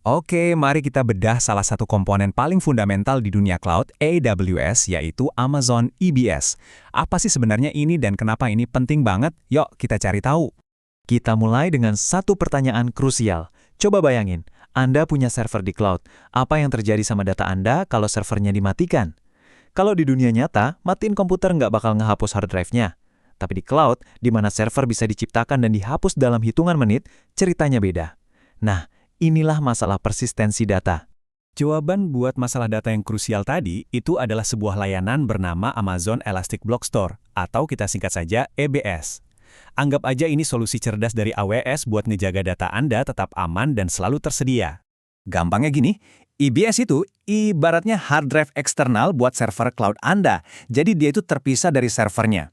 Oke, mari kita bedah salah satu komponen paling fundamental di dunia cloud, AWS, yaitu Amazon EBS. Apa sih sebenarnya ini dan kenapa ini penting banget? Yuk, kita cari tahu. Kita mulai dengan satu pertanyaan krusial. Coba bayangin, Anda punya server di cloud. Apa yang terjadi sama data Anda kalau servernya dimatikan? Kalau di dunia nyata, matiin komputer nggak bakal ngehapus hard drive-nya. Tapi di cloud, di mana server bisa diciptakan dan dihapus dalam hitungan menit, ceritanya beda. Nah, inilah masalah persistensi data. Jawaban buat masalah data yang krusial tadi itu adalah sebuah layanan bernama Amazon Elastic Block Store, atau kita singkat saja EBS. Anggap aja ini solusi cerdas dari AWS buat ngejaga data Anda tetap aman dan selalu tersedia. Gampangnya gini, EBS itu ibaratnya hard drive eksternal buat server cloud Anda, jadi dia itu terpisah dari servernya.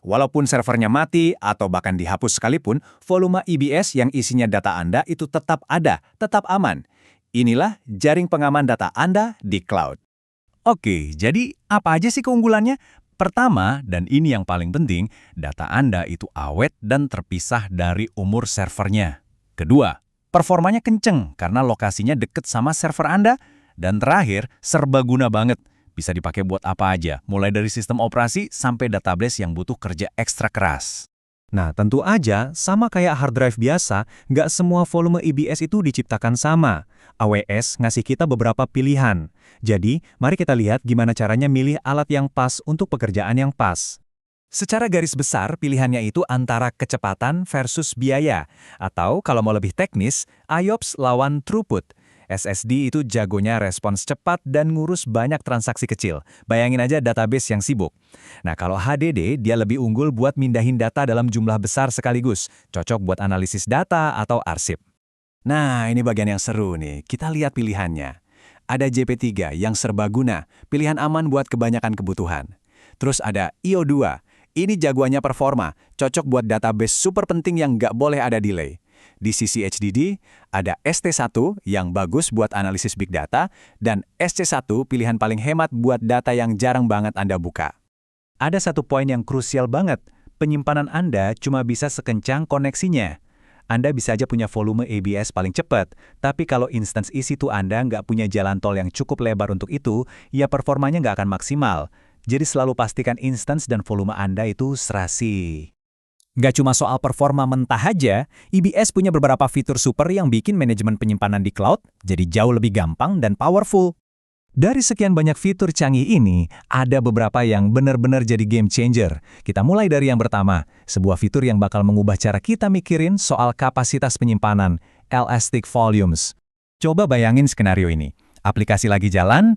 Walaupun servernya mati atau bahkan dihapus sekalipun, volume EBS yang isinya data Anda itu tetap ada, tetap aman. Inilah jaring pengaman data Anda di cloud. Oke, jadi apa aja sih keunggulannya? Pertama, dan ini yang paling penting, data Anda itu awet dan terpisah dari umur servernya. Kedua, performanya kenceng karena lokasinya deket sama server Anda. Dan terakhir, serbaguna banget. Bisa dipakai buat apa aja, mulai dari sistem operasi sampai database yang butuh kerja ekstra keras. Nah, tentu aja, sama kayak hard drive biasa, nggak semua volume EBS itu diciptakan sama. AWS ngasih kita beberapa pilihan. Jadi, mari kita lihat gimana caranya milih alat yang pas untuk pekerjaan yang pas. Secara garis besar, pilihannya itu antara kecepatan versus biaya. Atau kalau mau lebih teknis, IOPS lawan throughput. SSD itu jagonya respons cepat dan ngurus banyak transaksi kecil. Bayangin aja database yang sibuk. Nah, kalau HDD, dia lebih unggul buat mindahin data dalam jumlah besar sekaligus. Cocok buat analisis data atau arsip. Nah, ini bagian yang seru nih. Kita lihat pilihannya. Ada JP3 yang serbaguna, pilihan aman buat kebanyakan kebutuhan. Terus ada IO2. Ini jagoannya performa, cocok buat database super penting yang nggak boleh ada delay. Di sisi HDD, ada ST1 yang bagus buat analisis big data, dan SC1 pilihan paling hemat buat data yang jarang banget Anda buka. Ada satu poin yang krusial banget, penyimpanan Anda cuma bisa sekencang koneksinya. Anda bisa aja punya volume EBS paling cepat, tapi kalau instance EC2 Anda nggak punya jalan tol yang cukup lebar untuk itu, ya performanya nggak akan maksimal. Jadi selalu pastikan instance dan volume Anda itu serasi. Nggak cuma soal performa mentah aja, EBS punya beberapa fitur super yang bikin manajemen penyimpanan di cloud jadi jauh lebih gampang dan powerful. Dari sekian banyak fitur canggih ini, ada beberapa yang benar-benar jadi game changer. Kita mulai dari yang pertama, sebuah fitur yang bakal mengubah cara kita mikirin soal kapasitas penyimpanan, Elastic Volumes. Coba bayangin skenario ini. Aplikasi lagi jalan,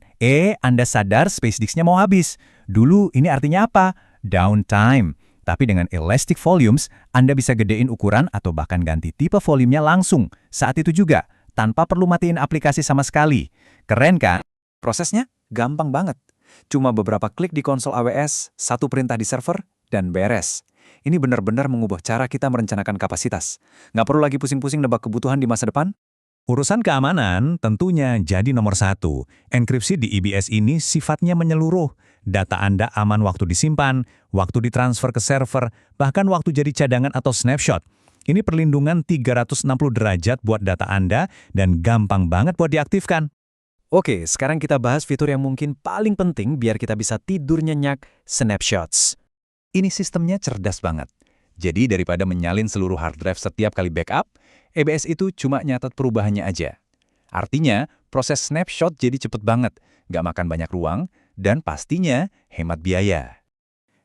Anda sadar space disknya mau habis. Dulu ini artinya apa? Downtime. Tapi dengan Elastic Volumes, Anda bisa gedein ukuran atau bahkan ganti tipe volumenya langsung. Saat itu juga, tanpa perlu matiin aplikasi sama sekali. Keren kan? Prosesnya gampang banget. Cuma beberapa klik di konsol AWS, satu perintah di server, dan beres. Ini benar-benar mengubah cara kita merencanakan kapasitas. Nggak perlu lagi pusing-pusing nebak kebutuhan di masa depan. Urusan keamanan tentunya jadi nomor satu. Enkripsi di EBS ini sifatnya menyeluruh. Data Anda aman waktu disimpan, waktu ditransfer ke server, bahkan waktu jadi cadangan atau snapshot. Ini perlindungan 360 derajat buat data Anda dan gampang banget buat diaktifkan. Oke, sekarang kita bahas fitur yang mungkin paling penting biar kita bisa tidur nyenyak, snapshots. Ini sistemnya cerdas banget. Jadi daripada menyalin seluruh hard drive setiap kali backup, EBS itu cuma nyatet perubahannya aja. Artinya, proses snapshot jadi cepet banget, nggak makan banyak ruang, dan pastinya hemat biaya.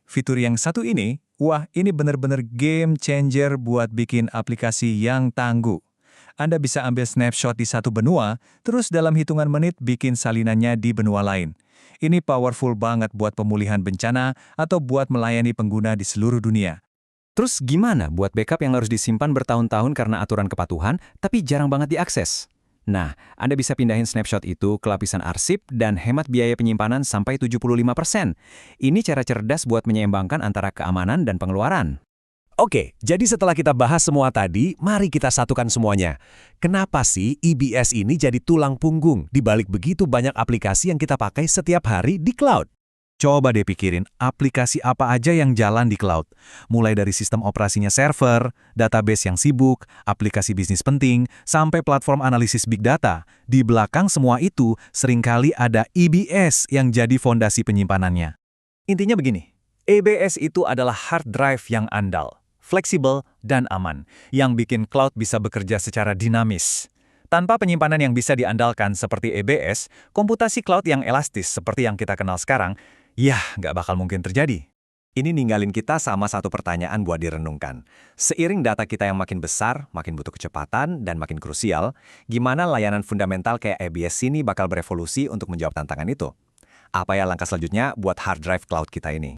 Fitur yang satu ini, wah ini bener-bener game changer buat bikin aplikasi yang tangguh. Anda bisa ambil snapshot di satu benua, terus dalam hitungan menit bikin salinannya di benua lain. Ini powerful banget buat pemulihan bencana atau buat melayani pengguna di seluruh dunia. Terus gimana buat backup yang harus disimpan bertahun-tahun karena aturan kepatuhan, tapi jarang banget diakses? Nah, Anda bisa pindahin snapshot itu ke lapisan arsip dan hemat biaya penyimpanan sampai 75%. Ini cara cerdas buat menyeimbangkan antara keamanan dan pengeluaran. Oke, jadi setelah kita bahas semua tadi, mari kita satukan semuanya. Kenapa sih EBS ini jadi tulang punggung di balik begitu banyak aplikasi yang kita pakai setiap hari di cloud? Coba deh pikirin aplikasi apa aja yang jalan di cloud. Mulai dari sistem operasinya server, database yang sibuk, aplikasi bisnis penting, sampai platform analisis big data. Di belakang semua itu, seringkali ada EBS yang jadi fondasi penyimpanannya. Intinya begini, EBS itu adalah hard drive yang andal, fleksibel, dan aman, yang bikin cloud bisa bekerja secara dinamis. Tanpa penyimpanan yang bisa diandalkan seperti EBS, komputasi cloud yang elastis seperti yang kita kenal sekarang, nggak bakal mungkin terjadi. Ini ninggalin kita sama satu pertanyaan buat direnungkan. Seiring data kita yang makin besar, makin butuh kecepatan, dan makin krusial, gimana layanan fundamental kayak EBS ini bakal berevolusi untuk menjawab tantangan itu? Apa ya langkah selanjutnya buat hard drive cloud kita ini?